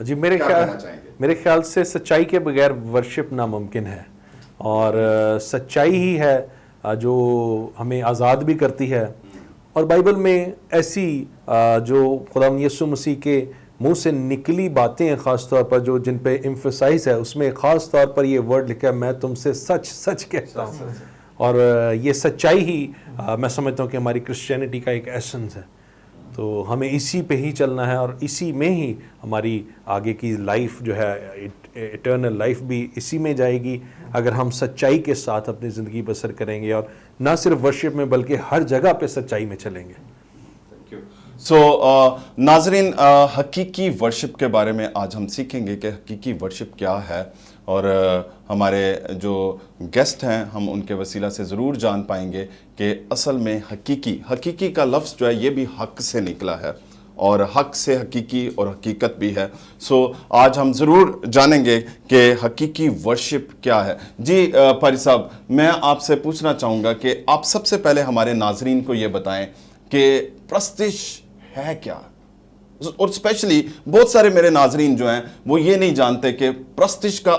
جی میرے خیال سے سچائی کے بغیر ورشپ ناممکن ہے، اور سچائی ہی ہے جو ہمیں آزاد بھی کرتی ہے. اور بائبل میں ایسی جو خدا یسوع مسیح کے منہ سے نکلی باتیں ہیں، خاص طور پر جو جن پہ ایمفسائز ہے، اس میں خاص طور پر یہ ورڈ لکھا ہے، میں تم سے سچ سچ کہتا ہوں. اور یہ سچائی ہی میں سمجھتا ہوں کہ ہماری کرسچینٹی کا ایک ایسنس ہے. تو ہمیں اسی پہ ہی چلنا ہے، اور اسی میں ہی ہماری آگے کی لائف جو ہے، ایٹرنل لائف بھی اسی میں جائے گی، اگر ہم سچائی کے ساتھ اپنی زندگی بسر کریں گے، اور نہ صرف ورشپ میں بلکہ ہر جگہ پہ سچائی میں چلیں گے. سو ناظرین، حقیقی ورشپ کے بارے میں آج ہم سیکھیں گے کہ حقیقی ورشپ کیا ہے، اور ہمارے جو گیسٹ ہیں ہم ان کے وسیلہ سے ضرور جان پائیں گے کہ اصل میں حقیقی کا لفظ جو ہے یہ بھی حق سے نکلا ہے، اور حق سے حقیقی اور حقیقت بھی ہے. سو آج ہم ضرور جانیں گے کہ حقیقی ورشپ کیا ہے. جی پاری صاحب، میں آپ سے پوچھنا چاہوں گا کہ آپ سب سے پہلے ہمارے ناظرین کو یہ بتائیں کہ پرستش ہے کیا، اور اسپیشلی بہت سارے میرے ناظرین جو ہیں وہ یہ نہیں جانتے کہ پرستش کا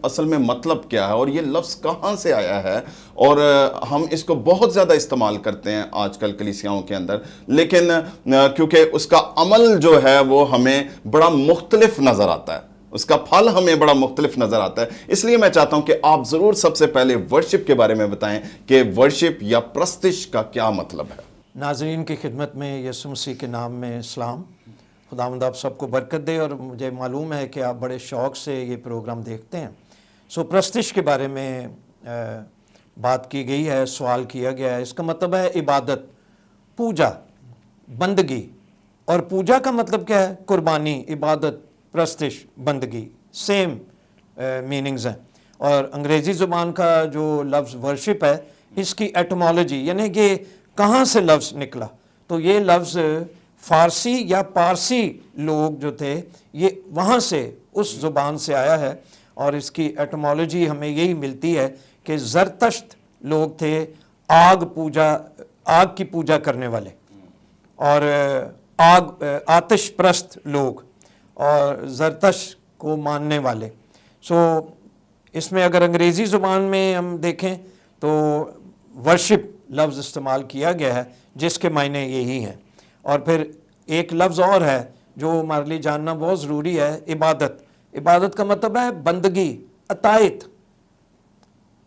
اصل میں مطلب کیا ہے، اور یہ لفظ کہاں سے آیا ہے. اور ہم اس کو بہت زیادہ استعمال کرتے ہیں آج کل کلیسیاؤں کے اندر، لیکن کیونکہ اس کا عمل جو ہے وہ ہمیں بڑا مختلف نظر آتا ہے، اس کا پھل ہمیں بڑا مختلف نظر آتا ہے. اس لیے میں چاہتا ہوں کہ آپ ضرور سب سے پہلے ورشپ کے بارے میں بتائیں کہ ورشپ یا پرستش کا کیا مطلب ہے. ناظرین کی خدمت میں یسوع مسیح کے نام میں اسلام. خداوند آپ سب کو برکت دے، اور مجھے معلوم ہے کہ آپ بڑے شوق سے یہ پروگرام دیکھتے ہیں. سو پرستش کے بارے میں بات کی گئی ہے، سوال کیا گیا ہے. اس کا مطلب ہے عبادت، پوجا، بندگی. اور پوجا کا مطلب کیا ہے؟ قربانی. عبادت، پرستش، بندگی سیم میننگز ہیں. اور انگریزی زبان کا جو لفظ ورشپ ہے، اس کی ایٹمالوجی یعنی کہ کہاں سے لفظ نکلا، تو یہ لفظ فارسی یا پارسی لوگ جو تھے یہ وہاں سے اس زبان سے آیا ہے. اور اس کی ایٹمالوجی ہمیں یہی ملتی ہے کہ زرتشت لوگ تھے، آگ کی پوجا کرنے والے، اور آتش پرست لوگ، اور زرتش کو ماننے والے. سو اس میں اگر انگریزی زبان میں ہم دیکھیں تو ورشپ لفظ استعمال کیا گیا ہے جس کے معنی یہی ہیں. اور پھر ایک لفظ اور ہے جو ہمارے لیے جاننا بہت ضروری ہے، عبادت. عبادت کا مطلب ہے بندگی، اطاعت،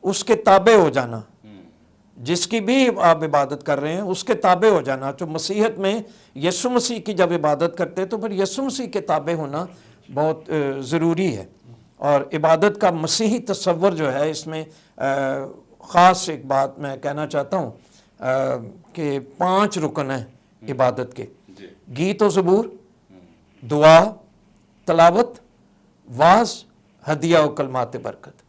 اس کے تابع ہو جانا. جس کی بھی آپ عبادت کر رہے ہیں اس کے تابع ہو جانا. جو مسیحیت میں یسوع مسیح کی جب عبادت کرتے تو پھر یسوع مسیح کے تابع ہونا بہت ضروری ہے. اور عبادت کا مسیحی تصور جو ہے، اس میں خاص ایک بات میں کہنا چاہتا ہوں کہ 5 رکن ہیں عبادت کے: گیت و زبور، دعا، تلاوت، واعظ، ہدیہ و کلمات برکت.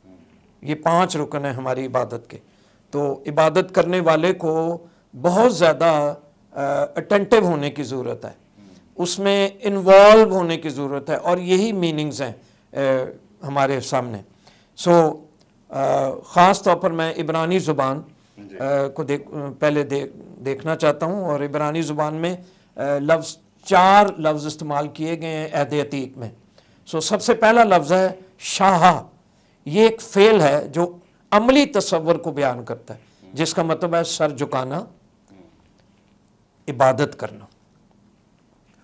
یہ 5 رکن ہیں ہماری عبادت کے. تو عبادت کرنے والے کو بہت زیادہ اٹینٹیو ہونے کی ضرورت ہے، اس میں انوالو ہونے کی ضرورت ہے، اور یہی میننگز ہیں ہمارے سامنے. سو خاص طور پر میں عبرانی زبان کو پہلے دیکھنا چاہتا ہوں. اور عبرانی زبان میں 4 لفظ استعمال کیے گئے ہیں عہد عتیق میں. سو سب سے پہلا لفظ ہے شاہا. یہ ایک فعل ہے جو عملی تصور کو بیان کرتا ہے، جس کا مطلب ہے سر جھکانا، عبادت کرنا.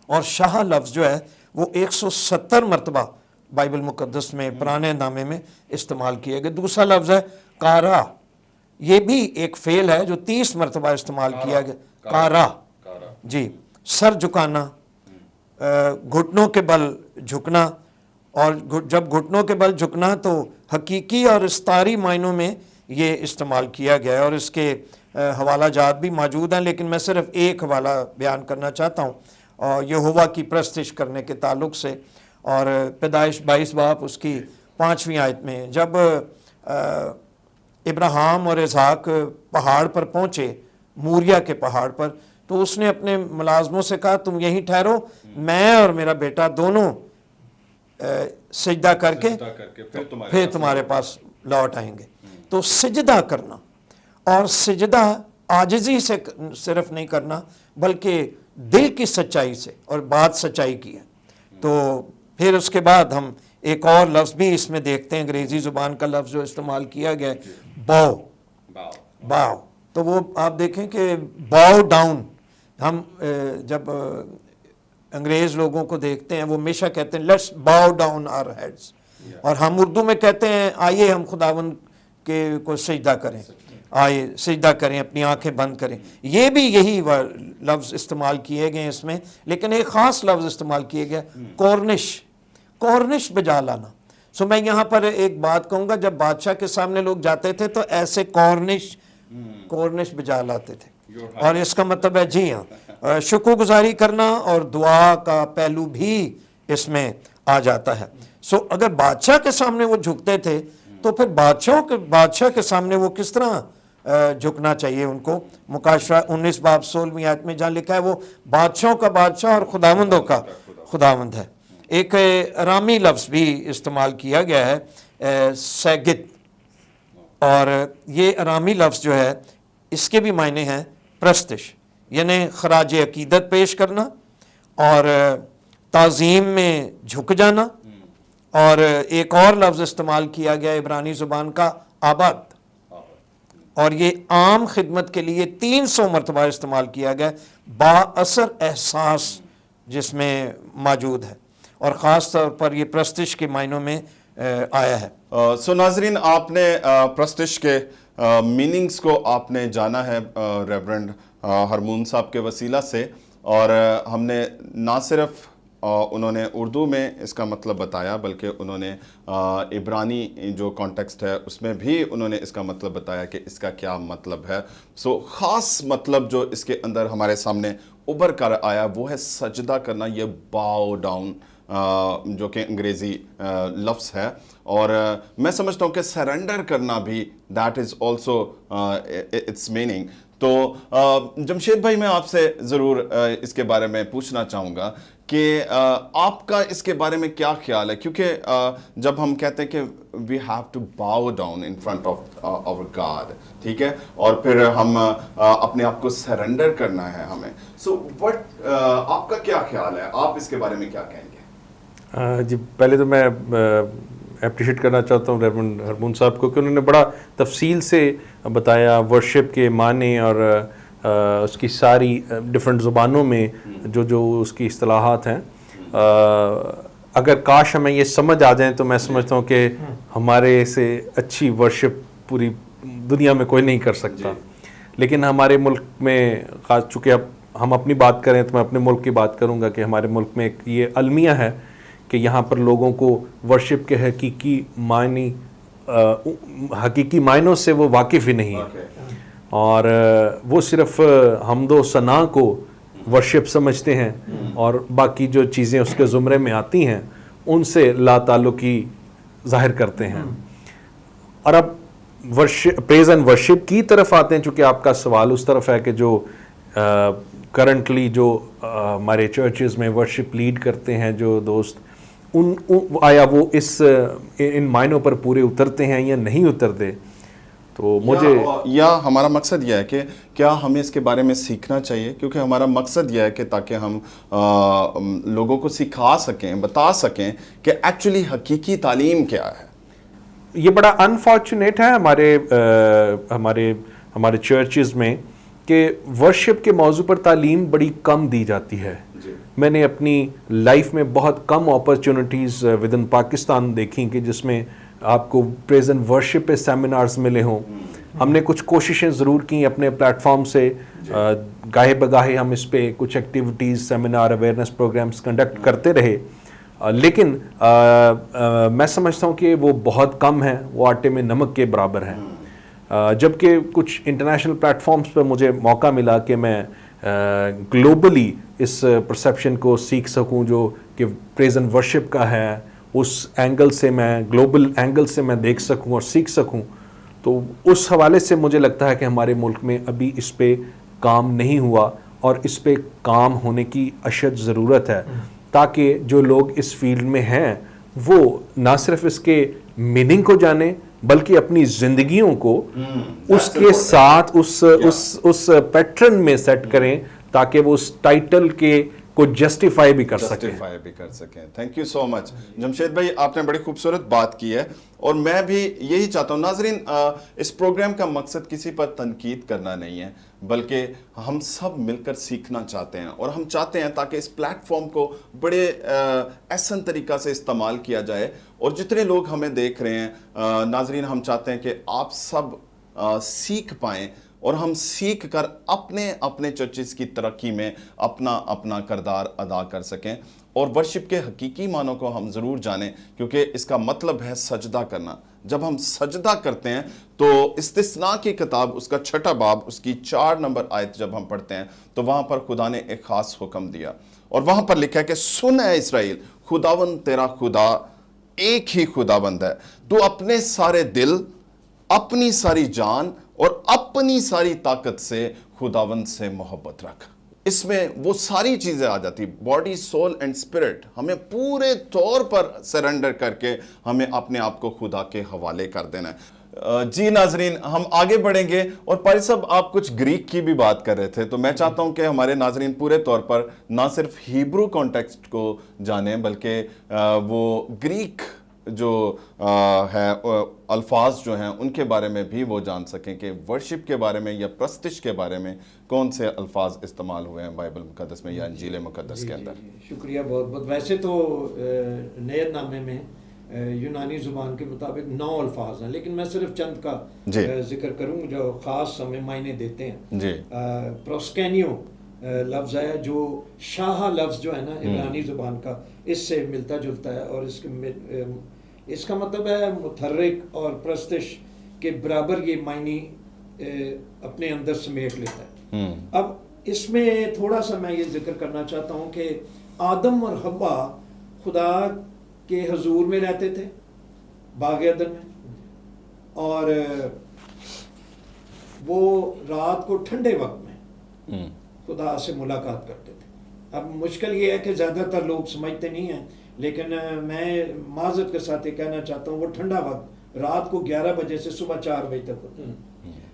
اور شاہ لفظ جو ہے وہ 170 مرتبہ بائبل مقدس میں پرانے نامے میں استعمال کیے گئے. دوسرا لفظ ہے کارا. یہ بھی ایک فعل ہے جو 30 مرتبہ استعمال کیا گیا. کارا جی، سر جھکانا، گھٹنوں کے بل جھکنا. اور جب گھٹنوں کے بل جھکنا تو حقیقی اور استعاری معنوں میں یہ استعمال کیا گیا ہے. اور اس کے حوالہ جات بھی موجود ہیں، لیکن میں صرف ایک حوالہ بیان کرنا چاہتا ہوں، اور یہوہ کی پرستش کرنے کے تعلق سے. اور پیدائش 22 باب اس کی 5ویں آیت میں جب ابراہیم اور اسحاق پہاڑ پر پہنچے، موریا کے پہاڑ پر، تو اس نے اپنے ملازموں سے کہا تم یہیں ٹھہرو، میں اور میرا بیٹا دونوں سجدہ کر کے پھر تمہارے پاس لوٹ آئیں گے. تو سجدہ کرنا، اور سجدہ عاجزی سے صرف نہیں کرنا بلکہ دل کی سچائی سے، اور بات سچائی کی ہے. تو پھر اس کے بعد ہم ایک اور لفظ بھی اس میں دیکھتے ہیں، انگریزی زبان کا لفظ جو استعمال کیا گیا ہے باؤ، باؤ، تو وہ آپ دیکھیں کہ باؤ ڈاؤن، ہم جب انگریز لوگوں کو دیکھتے ہیں وہ ہمیشہ کہتے ہیں let's Bahu down our heads, اور ہم اردو میں کہتے ہیں آئیے ہم خداوند کے کو سجدہ کریں، آئے سجدہ کریں، اپنی آنکھیں بند کریں. یہ بھی یہی لفظ استعمال کیے گئے اس میں، لیکن ایک خاص لفظ استعمال کیے گیا کورنش، کورنش بجا لانا. سو میں یہاں پر ایک بات کہوں گا، جب بادشاہ کے سامنے لوگ جاتے تھے تو ایسے کورنش بجا لاتے تھے، اور اس کا مطلب ہے جی ہاں شکر گزاری کرنا اور دعا کا پہلو بھی اس میں آ جاتا ہے. سو اگر بادشاہ کے سامنے وہ جھکتے تھے تو پھر بادشاہ کے سامنے وہ کس طرح جھکنا چاہیے ان کو. مکاشفہ 19 باب 16 آیت میں جہاں لکھا ہے وہ بادشاہوں کا بادشاہ اور خداوندوں کا خداوند ہے. ایک ارامی لفظ بھی استعمال کیا گیا ہے سیگت، اور یہ ارامی لفظ جو ہے اس کے بھی معنی ہیں پرستش، یعنی خراج عقیدت پیش کرنا اور تعظیم میں جھک جانا. اور ایک اور لفظ استعمال کیا گیا عبرانی زبان کا آباد، اور یہ عام خدمت کے لیے 300 مرتبہ استعمال کیا گیا، با اثر احساس جس میں موجود ہے، اور خاص طور پر یہ پرستش کے معنوں میں آیا ہے. سو ناظرین، آپ نے پرستش کے میننگز کو آپ نے جانا ہے ریورنڈ ہرمون صاحب کے وسیلہ سے، اور ہم نے نہ صرف انہوں نے اردو میں اس کا مطلب بتایا بلکہ انہوں نے عبرانی جو کانٹیکسٹ ہے اس میں بھی انہوں نے اس کا مطلب بتایا کہ اس کا کیا مطلب ہے. سو خاص مطلب جو اس کے اندر ہمارے سامنے ابھر کر آیا وہ ہے سجدہ کرنا، یہ باؤ ڈاؤن جو کہ انگریزی لفظ ہے، اور میں سمجھتا ہوں کہ سرنڈر کرنا بھی that is also its meaning. تو جمشید بھائی، میں آپ سے ضرور اس کے بارے میں پوچھنا چاہوں گا کہ آپ کا اس کے بارے میں کیا خیال ہے، کیونکہ جب ہم کہتے ہیں کہ we have to bow down in front of our God, ٹھیک ہے، اور پھر ہم اپنے آپ کو سرنڈر کرنا ہے ہمیں. سو وٹ آپ کا کیا خیال ہے، آپ اس کے بارے میں کیا کہیں گے؟ جی، پہلے تو میں اپریشیٹ کرنا چاہتا ہوں ریورنڈ ہرمون صاحب کو کہ انہوں نے بڑا تفصیل سے بتایا ورشپ کے معنی اور اس کی ساری ڈفرینٹ زبانوں میں جو اس کی اصطلاحات ہیں. اگر کاش ہمیں یہ سمجھ آ جائیں تو میں سمجھتا ہوں کہ ہمارے سے اچھی ورشپ پوری دنیا میں کوئی نہیں کر سکتا. لیکن ہمارے ملک میں، خاص چونکہ اب ہم اپنی بات کریں تو میں اپنے ملک کی بات کروں گا کہ ہمارے ملک میں ایک یہ المیہ ہے کہ یہاں پر لوگوں کو ورشپ کے حقیقی معنوں سے وہ واقف ہی نہیں ہے، اور وہ صرف حمد و ثنا کو ورشپ سمجھتے ہیں اور باقی جو چیزیں اس کے زمرے میں آتی ہیں ان سے لا تعلقی ظاہر کرتے ہیں. اور اب پریز اینڈ ورشپ کی طرف آتے ہیں، چونکہ آپ کا سوال اس طرف ہے کہ جو کرنٹلی جو ہمارے چرچز میں ورشپ لیڈ کرتے ہیں جو دوست، آیا وہ ان معنوں پر پورے اترتے ہیں یا نہیں اترتے. تو مجھے یا ہمارا مقصد یہ ہے کہ کیا ہمیں اس کے بارے میں سیکھنا چاہیے، کیونکہ ہمارا مقصد یہ ہے کہ تاکہ ہم لوگوں کو سکھا سکیں، بتا سکیں کہ ایکچولی حقیقی تعلیم کیا ہے. یہ بڑا انفارچونیٹ ہے ہمارے چرچز میں کہ ورشپ کے موضوع پر تعلیم بڑی کم دی جاتی ہے. میں نے اپنی لائف میں بہت کم اپرچونٹیز ود ان پاکستان دیکھی کہ جس میں آپ کو پریز اینڈ ورشپ پہ سیمینارز ملے ہوں. ہم نے کچھ کوششیں ضرور کی اپنے پلیٹ فارم سے، گاہے بگاہے ہم اس پہ کچھ activities, seminar, awareness programmes conduct کرتے رہے، لیکن میں سمجھتا ہوں کہ وہ بہت کم ہیں، وہ آٹے میں نمک کے برابر ہیں. جبکہ کچھ انٹرنیشنل پلیٹ فارمز پہ مجھے موقع ملا کہ میں گلوبلی اس پرسیپشن کو سیکھ سکوں جو کہ پریز اینڈ ورشپ کا ہے، اس اینگل سے میں گلوبل اینگل سے میں دیکھ سکوں اور سیکھ سکوں. تو اس حوالے سے مجھے لگتا ہے کہ ہمارے ملک میں ابھی اس پہ کام نہیں ہوا، اور اس پہ کام ہونے کی اشد ضرورت ہے تاکہ جو لوگ اس فیلڈ میں ہیں وہ نہ صرف اس کے میننگ کو جانیں بلکہ اپنی زندگیوں کو اس کے ساتھ اس پیٹرن میں سیٹ کریں تاکہ وہ اس ٹائٹل کے کو جسٹیفائی بھی کر سکیں. جسٹیفائی بھی کر سکیں. تھینک یو سو مچ جمشید بھائی, آپ نے بڑی خوبصورت بات کی ہے اور میں بھی یہی چاہتا ہوں. ناظرین, اس پروگرام کا مقصد کسی پر تنقید کرنا نہیں ہے, بلکہ ہم سب مل کر سیکھنا چاہتے ہیں, اور ہم چاہتے ہیں تاکہ اس پلیٹ فارم کو بڑے احسن طریقہ سے استعمال کیا جائے. اور جتنے لوگ ہمیں دیکھ رہے ہیں ناظرین, ہم چاہتے ہیں کہ آپ سب سیکھ پائیں اور ہم سیکھ کر اپنے اپنے چرچز کی ترقی میں اپنا اپنا کردار ادا کر سکیں, اور ورشپ کے حقیقی معنوں کو ہم ضرور جانیں, کیونکہ اس کا مطلب ہے سجدہ کرنا. جب ہم سجدہ کرتے ہیں تو استثناء کی کتاب اس کا 6 باب اس کی 4 نمبر آیت جب ہم پڑھتے ہیں تو وہاں پر خدا نے ایک خاص حکم دیا, اور وہاں پر لکھا ہے کہ سن اے اسرائیل, خداوند تیرا خدا ایک ہی خداوند ہے, تو اپنے سارے دل, اپنی ساری جان اور اپنی ساری طاقت سے خداوند سے محبت رکھ. اس میں وہ ساری چیزیں آ جاتی, باڈی, سول اینڈ اسپرٹ. ہمیں پورے طور پر سرنڈر کر کے ہمیں اپنے آپ کو خدا کے حوالے کر دینا ہے. جی ناظرین, ہم آگے بڑھیں گے, اور پاری صاحب آپ کچھ گریک کی بھی بات کر رہے تھے, تو میں چاہتا ہوں کہ ہمارے ناظرین پورے طور پر نہ صرف ہیبرو کانٹیکسٹ کو جانیں, بلکہ وہ گریک جو ہے الفاظ جو ہیں ان کے بارے میں بھی وہ جان سکیں کہ ورشپ کے بارے میں یا پرستش کے بارے میں کون سے الفاظ استعمال ہوئے ہیں بائبل مقدس میں یا انجیل مقدس کے اندر. شکریہ بہت بہت. ویسے تو نئے نامے میں یونانی زبان کے مطابق 9 الفاظ ہیں, لیکن میں صرف چند کا ذکر کروں جو خاص ہمیں معنی دیتے ہیں. جی, پروسکینیو لفظ ہے جو شاہ لفظ جو ہے نا عبرانی زبان کا, اس سے ملتا جلتا ہے, اور اس کا مطلب ہے متحرک اور پرستش کے برابر یہ معنی اپنے اندر سمیٹ لیتا ہے. اب اس میں تھوڑا سا میں یہ ذکر کرنا چاہتا ہوں کہ آدم اور حوا خدا کے حضور میں رہتے تھے باغ عدن میں, اور وہ رات کو ٹھنڈے وقت میں خدا سے ملاقات کرتے تھے. اب مشکل یہ ہے کہ زیادہ تر لوگ سمجھتے نہیں ہیں, لیکن میں معذرت کے ساتھ یہ کہنا چاہتا ہوں وہ ٹھنڈا وقت رات کو 11 بجے سے صبح 4 بجے تک ہوتا ہے,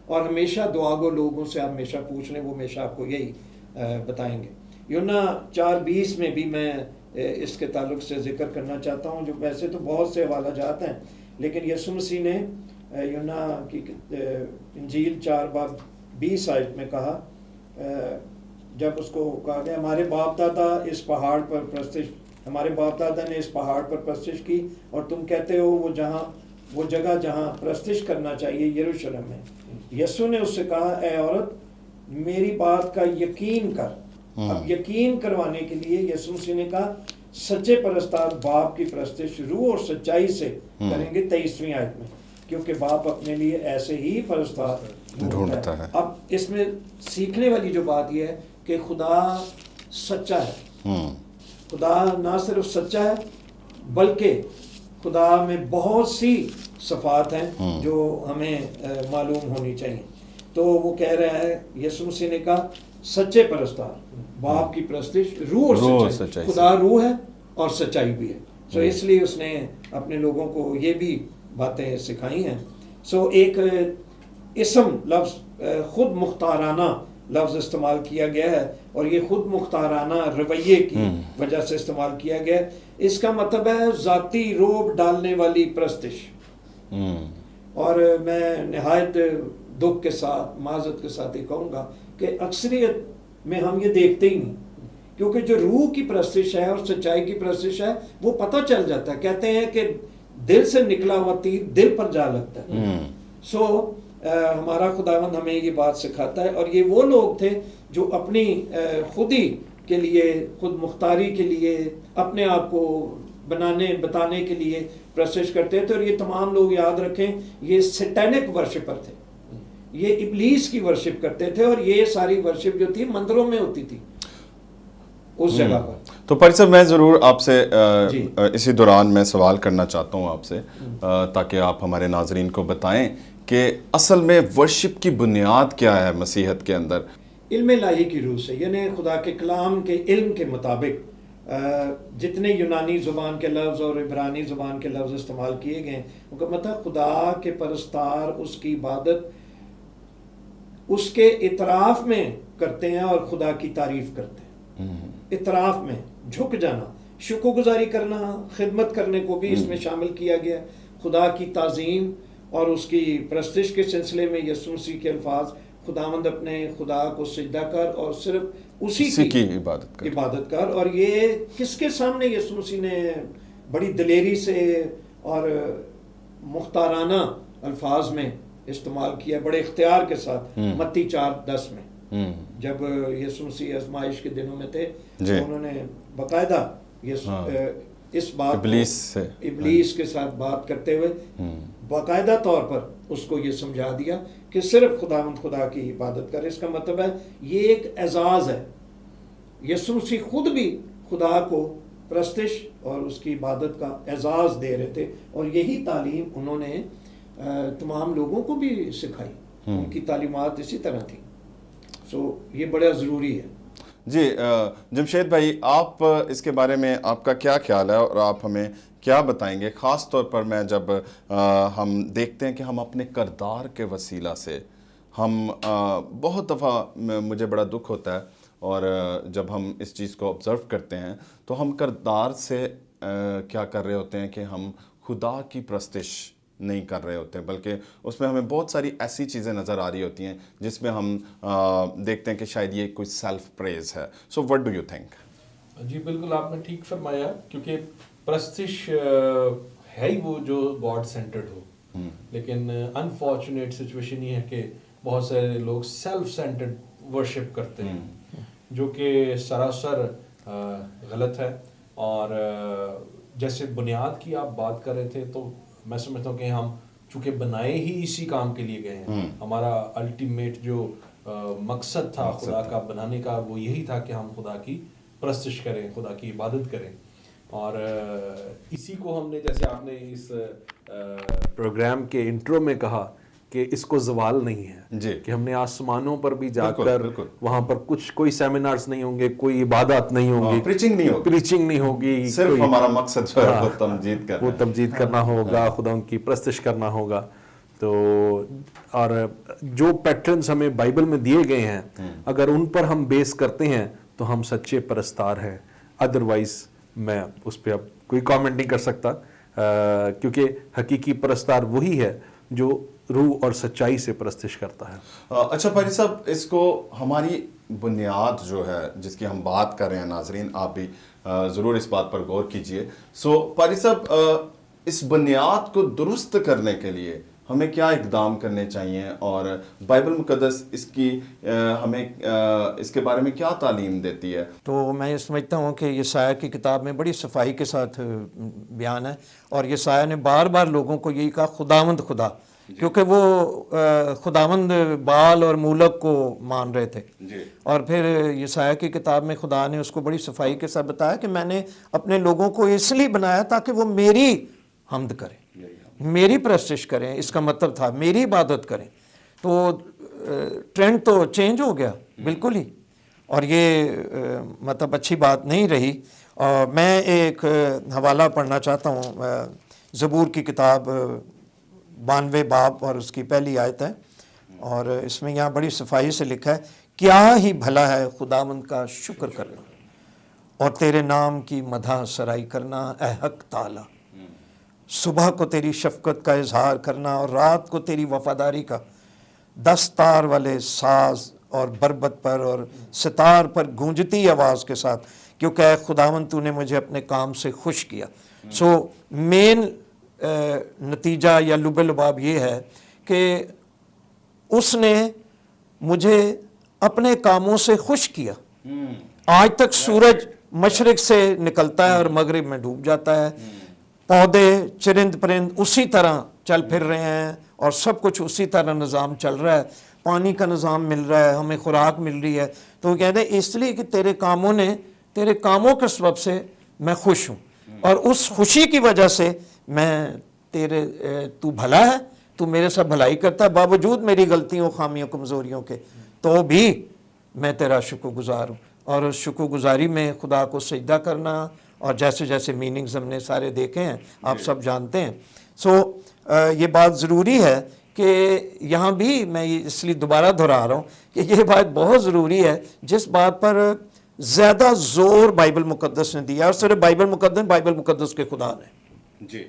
اور ہمیشہ دعا گو لوگوں سے آپ ہمیشہ پوچھ لیں, وہ ہمیشہ آپ کو یہی بتائیں گے. یونا 4:20 میں بھی میں اس کے تعلق سے ذکر کرنا چاہتا ہوں, جو ویسے تو بہت سے حوالہ جات ہیں, لیکن یسوع مسیح نے یونا کی انجیل 4:20 آیت میں کہا, جب اس کو کہا گیا ہمارے باپ دادا اس پہاڑ پر پرستش, ہمارے باپ دادا نے اس پہاڑ پر پرستش کی, اور تم کہتے ہو وہ جگہ جہاں پرستش کرنا چاہیے یروشلم ہے. یسوع نے اس سے کہا اے عورت میری بات کا یقین کر. اب یقین کروانے کے لیے یسوع مسیح نے کہا سچے پرستار باپ کی پرستش روح اور سچائی سے کریں گے 23ویں آیت میں, کیونکہ باپ اپنے لیے ایسے ہی پرستار ڈھونڈتا ہے. اب اس میں سیکھنے والی جو بات یہ ہے کہ خدا سچا ہے. خدا نہ صرف سچا ہے بلکہ خدا میں بہت سی صفات ہیں جو ہمیں معلوم ہونی چاہیے. تو وہ کہہ رہا ہے یسوع مسیح نے کہا سچے پرستار باپ کی پرستش روح اور سچائی. خدا روح ہے اور سچائی بھی ہے. سو اس لیے اس نے اپنے لوگوں کو یہ بھی باتیں سکھائی ہیں. سو ایک اسم لفظ خود مختارانہ لفظ استعمال کیا گیا ہے, اور یہ خود مختارانہ رویے کی وجہ سے استعمال کیا گیا ہے. اس کا مطلب ہے ذاتی روب ڈالنے والی پرستش. اور میں نہایت دکھ کے ساتھ معذرت کے ساتھ یہ کہوں گا کہ اکثریت میں ہم یہ دیکھتے ہی نہیں, کیونکہ جو روح کی پرستش ہے اور سچائی کی پرستش ہے وہ پتہ چل جاتا ہے. کہتے ہیں کہ دل سے نکلا ہوا تیر دل پر جا لگتا ہے. سو ہمارا خداوند ہمیں یہ بات سکھاتا ہے, اور یہ وہ لوگ تھے جو اپنی خودی کے لیے, خود مختاری کے لیے, اپنے آپ کو بتانے کے لیے پرستش کرتے تھے. اور یہ تمام لوگ یاد رکھیں یہ سیٹینک ورشپر تھے, یہ ابلیس کی ورشپ کرتے تھے, اور یہ ساری ورشپ جو تھی مندروں میں ہوتی تھی اس جگہ پر. تو پاری صاحب میں ضرور آپ سے اسی دوران میں سوال کرنا چاہتا ہوں آپ سے, تاکہ آپ ہمارے ناظرین کو بتائیں کہ اصل میں ورشپ کی بنیاد کیا ہے مسیحیت کے اندر. علم الہی کی روح سے, یعنی خدا کے کلام کے علم کے مطابق جتنے یونانی زبان کے لفظ اور عبرانی زبان کے لفظ استعمال کیے گئے ان کا مطلب خدا کے پرستار اس کی عبادت اس کے اعتراف میں کرتے ہیں اور خدا کی تعریف کرتے ہیں. اطراف میں جھک جانا، شکر گزاری کرنا، خدمت کرنے کو بھی اس میں شامل کیا گیا۔ خدا کی تعظیم اور اس کی پرستش کے سلسلے میں یسوع مسیح کے الفاظ خداوند اپنے خدا کو سجدہ کر اور صرف اسی کی عبادت کر، اور یہ کس کے سامنے یسوع مسیح نے بڑی دلیری سے اور مختارانہ الفاظ میں استعمال کیا، بڑے اختیار کے ساتھ، متی 4:10 میں جب یسوع مسیح آزمائش کے دنوں میں تھے تو انہوں نے باقاعدہ اس بات ابلیس کے ساتھ بات کرتے ہوئے باقاعدہ طور پر اس کو یہ سمجھا دیا کہ صرف خداوند خدا کی عبادت کرے۔ اس کا مطلب ہے یہ ایک اعزاز ہے، یسوع مسیح خود بھی خدا کو پرستش اور اس کی عبادت کا اعزاز دے رہے تھے، اور یہی تعلیم انہوں نے تمام لوگوں کو بھی سکھائی، ان کی تعلیمات اسی طرح تھی۔ سو یہ بڑا ضروری ہے۔ جی جمشید بھائی، آپ اس کے بارے میں آپ کا کیا خیال ہے اور آپ ہمیں کیا بتائیں گے؟ خاص طور پر میں جب ہم دیکھتے ہیں کہ ہم اپنے کردار کے وسیلہ سے ہم بہت دفعہ مجھے بڑا دکھ ہوتا ہے، اور جب ہم اس چیز کو آبزرو کرتے ہیں تو ہم کردار سے کیا کر رہے ہوتے ہیں کہ ہم خدا کی پرستش نہیں کر رہے ہوتے ہیں، بلکہ اس میں ہمیں بہت ساری ایسی چیزیں نظر آ رہی ہوتی ہیں جس میں ہم دیکھتے ہیں کہ شاید یہ کوئی سیلف پریز ہے۔ So what do you think? جی بالکل آپ نے ٹھیک فرمایا، کیونکہ پرستش ہے ہی وہ جو گاڈ سینٹرڈ ہو، لیکن انفارچونیٹ سچویشن یہ ہے کہ بہت سارے لوگ سیلف سینٹرڈ ورشپ کرتے ہیں، جو کہ سراسر غلط ہے۔ اور جیسے بنیاد کی آپ بات کر رہے تھے، تو میں سمجھتا ہوں کہ ہم چونکہ بنائے ہی اسی کام کے لیے گئے ہیں، ہمارا الٹیمیٹ جو مقصد تھا خدا کا بنانے کا وہ یہی تھا کہ ہم خدا کی پرستش کریں، خدا کی عبادت کریں، اور اسی کو ہم نے، جیسے آپ نے اس پروگرام کے انٹرو میں کہا کہ اس کو زوال نہیں ہے، جی، کہ ہم نے آسمانوں پر بھی جا کر وہاں پر کوئی سیمینارز نہیں ہوں گے، کوئی عبادات نہیں ہوں گی، پریچنگ نہیں ہوگی، صرف ہمارا مقصد جو ہے وہ تمجید کرنا ہوگا، خدا ان کی پرستش کرنا ہوگا۔ تو اور جو پیٹرنز ہمیں بائبل میں دیے گئے ہیں، اگر ان پر ہم بیس کرتے ہیں تو ہم سچے پرستار ہیں، ادروائز میں اس پہ اب کوئی کامنٹ نہیں کر سکتا، کیونکہ حقیقی پرستار وہی ہے جو روح اور سچائی سے پرستش کرتا ہے۔ اچھا پاری صاحب، اس کو ہماری بنیاد جو ہے جس کی ہم بات کر رہے ہیں، ناظرین آپ بھی ضرور اس بات پر غور کیجئے۔ سو پاری صاحب، اس بنیاد کو درست کرنے کے لیے ہمیں کیا اقدام کرنے چاہیے، اور بائبل مقدس اس کی ہمیں اس کے بارے میں کیا تعلیم دیتی ہے؟ تو میں یہ سمجھتا ہوں کہ یسایہ کی کتاب میں بڑی صفائی کے ساتھ بیان ہے، اور یسایہ نے بار بار لوگوں کو یہی کہا خداوند خدا، کیونکہ وہ خداوند بال اور مولک کو مان رہے تھے، اور پھر یسایہ کی کتاب میں خدا نے اس کو بڑی صفائی کے ساتھ بتایا کہ میں نے اپنے لوگوں کو اس لیے بنایا تاکہ وہ میری حمد کریں، میری پرستش کریں، اس کا مطلب تھا میری عبادت کریں۔ تو ٹرینڈ تو چینج ہو گیا بالکل ہی، اور یہ مطلب اچھی بات نہیں رہی۔ اور میں ایک حوالہ پڑھنا چاہتا ہوں، زبور کی کتاب 92 باب اور اس کی پہلی آیت ہے، اور اس میں یہاں بڑی صفائی سے لکھا ہے، کیا ہی بھلا ہے خداوند کا شکر کرنا اور تیرے نام کی مدح سرائی کرنا اے حق تعالی، صبح کو تیری شفقت کا اظہار کرنا اور رات کو تیری وفاداری کا، دستار والے ساز اور بربت پر اور ستار پر گونجتی آواز کے ساتھ، کیونکہ اے خداوند تو نے مجھے اپنے کام سے خوش کیا۔ سو مین نتیجہ یا لب لباب یہ ہے کہ اس نے مجھے اپنے کاموں سے خوش کیا۔ آج تک سورج مشرق سے نکلتا ہے اور مغرب میں ڈوب جاتا ہے، پودے چرند پرند اسی طرح چل پھر رہے ہیں، اور سب کچھ اسی طرح نظام چل رہا ہے، پانی کا نظام مل رہا ہے، ہمیں خوراک مل رہی ہے۔ تو وہ کہتے ہیں اس لیے کہ تیرے کاموں کے سبب سے میں خوش ہوں، اور اس خوشی کی وجہ سے میں تو بھلا ہے، تو میرے ساتھ بھلائی کرتا ہے، باوجود میری غلطیوں، خامیوں، کمزوریوں کے، تو بھی میں تیرا شکر گزار ہوں۔ اور اس شکر گزاری میں خدا کو سجدہ کرنا، اور جیسے جیسے میننگز ہم نے سارے دیکھے ہیں، آپ سب جانتے ہیں۔ سو یہ بات ضروری ہے کہ یہاں بھی میں اس لیے دوبارہ دہرا رہا ہوں کہ یہ بات بہت ضروری ہے، جس بات پر زیادہ زور بائبل مقدس نے دیا، اور صرف بائبل مقدس کے خدا نے جی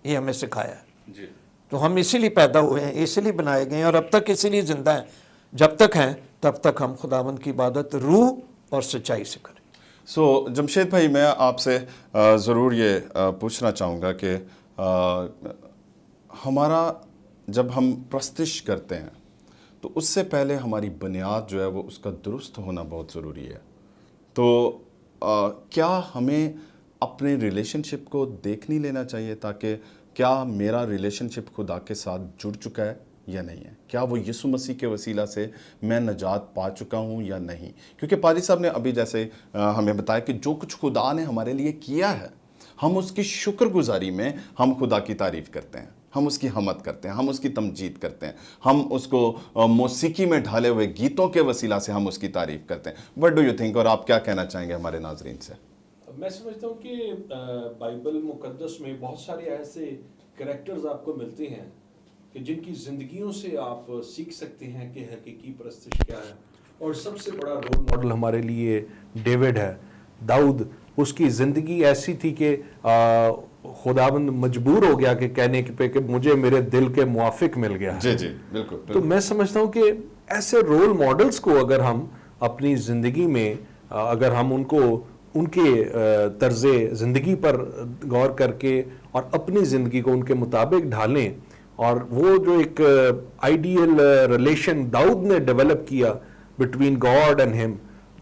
یہ ہمیں سکھایا ہے۔ جی تو ہم اسی لیے پیدا ہوئے ہیں، اسی لیے بنائے گئے ہیں، اور اب تک اسی لیے زندہ ہیں۔ جب تک ہیں تب تک ہم خداوند کی عبادت روح اور سچائی سے کریں۔ جمشید بھائی، میں آپ سے ضرور یہ پوچھنا چاہوں گا کہ ہمارا جب ہم پرستش کرتے ہیں تو اس سے پہلے ہماری بنیاد جو ہے وہ اس کا درست ہونا بہت ضروری ہے۔ تو کیا ہمیں اپنے ریلیشن شپ کو دیکھ نہیں لینا چاہیے تاکہ کیا میرا ریلیشن شپ خدا کے ساتھ جڑ چکا ہے یا نہیں ہے؟ کیا وہ یسوع مسیح کے وسیلہ سے میں نجات پا چکا ہوں یا نہیں؟ کیونکہ پادری صاحب نے ابھی جیسے ہمیں بتایا کہ جو کچھ خدا نے ہمارے لیے کیا ہے، ہم اس کی شکر گزاری میں ہم خدا کی تعریف کرتے ہیں، ہم اس کی حمد کرتے ہیں، ہم اس کی تمجید کرتے ہیں، ہم اس کو موسیقی میں ڈھالے ہوئے گیتوں کے وسیلہ سے ہم اس کی تعریف کرتے ہیں۔ وٹ ڈو یو تھنک، اور آپ کیا کہنا چاہیں گے ہمارے ناظرین سے؟ میں سمجھتا ہوں کہ بائبل مقدس میں بہت سارے ایسے کریکٹرز آپ کو ملتے ہیں کہ جن کی زندگیوں سے آپ سیکھ سکتے ہیں کہ حقیقی پرستش کیا ہے۔ اور سب سے بڑا رول ماڈل ہمارے لیے ڈیوڈ ہے، داؤد۔ اس کی زندگی ایسی تھی کہ خداوند مجبور ہو گیا کہ کہنے پہ کہ مجھے میرے دل کے موافق مل گیا۔ جی جی بالکل۔ تو میں سمجھتا ہوں کہ ایسے رول ماڈلز کو اگر ہم اپنی زندگی میں اگر ہم ان کے طرز زندگی پر غور کر کے اور اپنی زندگی کو ان کے مطابق ڈھالیں، اور وہ جو ایک آئیڈیل ریلیشن داؤد نے ڈیولپ کیا بٹوین گاڈ اینڈ ہم،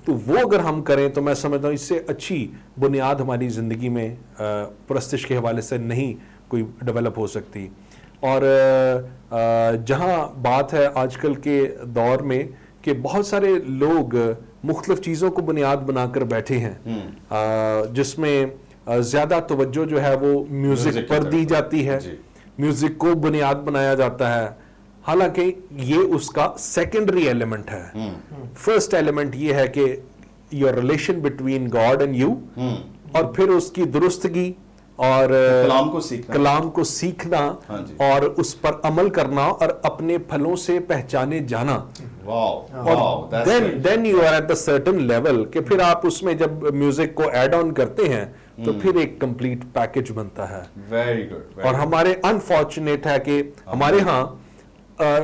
تو وہ اگر ہم کریں تو میں سمجھتا ہوں اس سے اچھی بنیاد ہماری زندگی میں پرستش کے حوالے سے نہیں کوئی ڈیولپ ہو سکتی۔ اور جہاں بات ہے آج کل کے دور میں کہ بہت سارے لوگ مختلف چیزوں کو بنیاد بنا کر بیٹھے ہیں، جس میں زیادہ توجہ جو ہے وہ میوزک پر دی جاتی ہے، میوزک کو بنیاد بنایا جاتا ہے، حالانکہ یہ اس کا سیکنڈری ایلیمنٹ ہے۔ فرسٹ ایلیمنٹ یہ ہے کہ your relation between God and you, اور پھر اس کی درستگی اور کلام کو سیکھنا اور اس پر عمل کرنا اور اپنے پھلوں سے پہچانے جانا۔ Then you are at the certain level کہ پھر آپ اس میں جب میوزک کو ایڈ آن کرتے ہیں تو پھر ایک کمپلیٹ پیکج بنتا ہے۔ Very good. اور ہمارے انفارچونیٹ ہے کہ ہمارے ہاں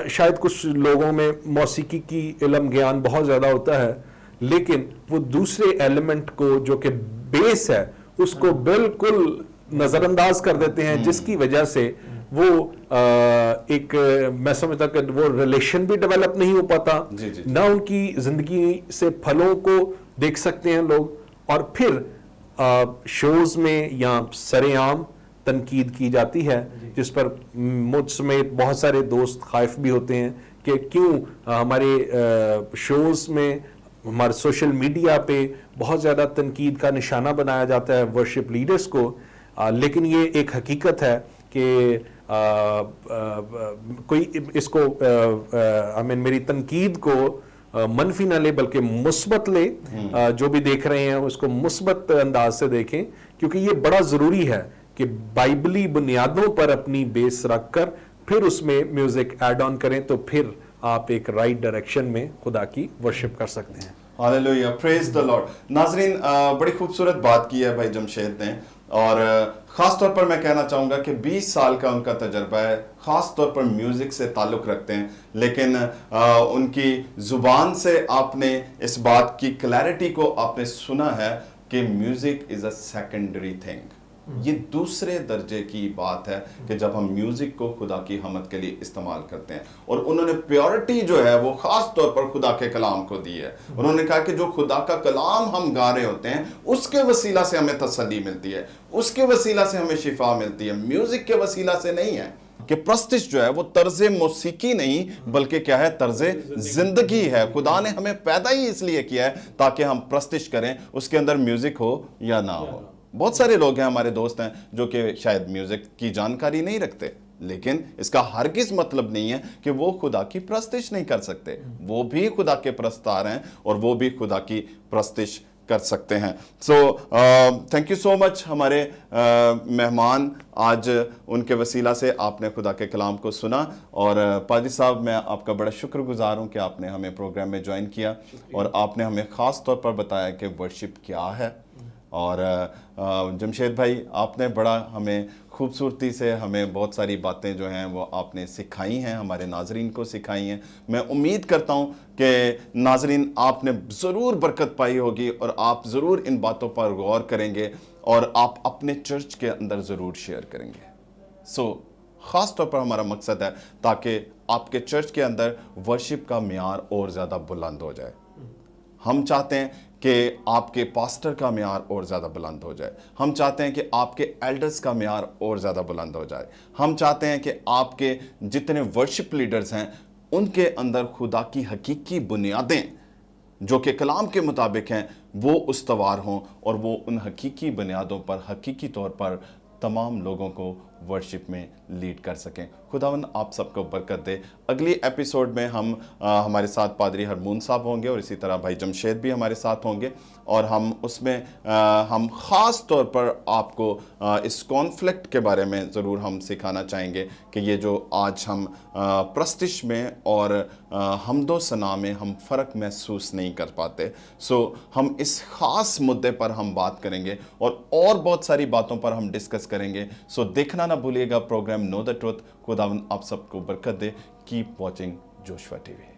شاید کچھ لوگوں میں موسیقی کی علم گیان بہت زیادہ ہوتا ہے، لیکن وہ دوسرے ایلیمنٹ کو جو کہ بیس ہے اس کو بالکل نظر انداز کر دیتے ہیں، جس کی وجہ سے وہ ایک میں سمجھتا کہ وہ ریلیشن بھی ڈیولپ نہیں ہو پاتا، نہ ان کی زندگی سے پھلوں کو دیکھ سکتے ہیں لوگ، اور پھر شوز میں یا سر عام تنقید کی جاتی ہے، جس پر مجھ سمیت بہت سارے دوست خائف بھی ہوتے ہیں کہ کیوں ہمارے شوز میں، ہمارے سوشل میڈیا پہ بہت زیادہ تنقید کا نشانہ بنایا جاتا ہے ورشپ لیڈرز کو، لیکن یہ ایک حقیقت ہے کہ کوئی اس کو میری تنقید کو منفی نہ لے بلکہ مثبت لے، جو بھی دیکھ رہے ہیں اس کو مثبت انداز سے دیکھیں، کیونکہ یہ بڑا ضروری ہے کہ بائبلی بنیادوں پر اپنی بیس رکھ کر پھر اس میں میوزک ایڈ آن کریں، تو پھر آپ ایک رائٹ ڈائریکشن میں خدا کی ورشپ کر سکتے ہیں۔ ہاللیلویہ، پریز دی لارڈ۔ ناظرین، بڑی خوبصورت بات کی ہے بھائی جمشید نے، اور خاص طور پر میں کہنا چاہوں گا کہ 20 سال کا ان کا تجربہ ہے، خاص طور پر میوزک سے تعلق رکھتے ہیں، لیکن ان کی زبان سے آپ نے اس بات کی کلیئرٹی کو آپ نے سنا ہے کہ music is a secondary thing. یہ دوسرے درجے کی بات ہے کہ جب ہم میوزک کو خدا کی حمد کے لیے استعمال کرتے ہیں، اور انہوں نے پیورٹی جو ہے وہ خاص طور پر خدا کے کلام کو دی ہے۔ انہوں نے کہا کہ جو خدا کا کلام ہم گا رہے ہوتے ہیں اس کے وسیلہ سے ہمیں تسلی ملتی ہے، اس کے وسیلہ سے ہمیں شفا ملتی ہے، میوزک کے وسیلہ سے نہیں ہے۔ کہ پرستش جو ہے وہ طرز موسیقی نہیں بلکہ کیا ہے، طرز زندگی ہے۔ خدا نے ہمیں پیدا ہی اس لیے کیا ہے تاکہ ہم پرستش کریں، اس کے اندر میوزک ہو یا نہ ہو۔ بہت سارے لوگ ہیں، ہمارے دوست ہیں، جو کہ شاید میوزک کی جانکاری نہیں رکھتے، لیکن اس کا ہرگز مطلب نہیں ہے کہ وہ خدا کی پرستش نہیں کر سکتے۔ وہ بھی خدا کے پرستار ہیں اور وہ بھی خدا کی پرستش کر سکتے ہیں. سو تھینک یو سو مچ ہمارے مہمان. آج ان کے وسیلہ سے آپ نے خدا کے کلام کو سنا, اور پادری صاحب میں آپ کا بڑا شکر گزار ہوں کہ آپ نے ہمیں پروگرام میں جوائن کیا, اور آپ نے ہمیں خاص طور پر بتایا کہ ورشپ کیا ہے. اور جمشید بھائی, آپ نے بڑا ہمیں خوبصورتی سے ہمیں بہت ساری باتیں جو ہیں وہ آپ نے سکھائی ہیں, ہمارے ناظرین کو سکھائی ہیں. میں امید کرتا ہوں کہ ناظرین آپ نے ضرور برکت پائی ہوگی, اور آپ ضرور ان باتوں پر غور کریں گے, اور آپ اپنے چرچ کے اندر ضرور شیئر کریں گے. سو خاص طور پر ہمارا مقصد ہے تاکہ آپ کے چرچ کے اندر ورشپ کا معیار اور زیادہ بلند ہو جائے. ہم چاہتے ہیں کہ آپ کے پاسٹر کا معیار اور زیادہ بلند ہو جائے. ہم چاہتے ہیں کہ آپ کے ایلڈرز کا معیار اور زیادہ بلند ہو جائے. ہم چاہتے ہیں کہ آپ کے جتنے ورشپ لیڈرز ہیں ان کے اندر خدا کی حقیقی بنیادیں جو کہ کلام کے مطابق ہیں وہ استوار ہوں, اور وہ ان حقیقی بنیادوں پر حقیقی طور پر تمام لوگوں کو ورشپ میں لیڈ کر سکیں. خداوند آپ سب کو برکت دے. اگلی ایپیسوڈ میں ہمارے ساتھ پادری ہرمون صاحب ہوں گے, اور اسی طرح بھائی جمشید بھی ہمارے ساتھ ہوں گے, اور ہم اس میں ہم خاص طور پر آپ کو اس کانفلکٹ کے بارے میں ضرور ہم سکھانا چاہیں گے کہ یہ جو آج ہم پرستش میں اور حمد و ثنا میں ہم فرق محسوس نہیں کر پاتے. سو ہم اس خاص مدعے پر ہم بات کریں گے, اور بہت ساری باتوں پر ہم ڈسکس کریں گے. سو دیکھنا نہ بھولیے گا پروگرام نو دا ٹروتھ. خداوند آپ سب کو برکت دے. کیپ واچنگ جوشوا ٹی وی.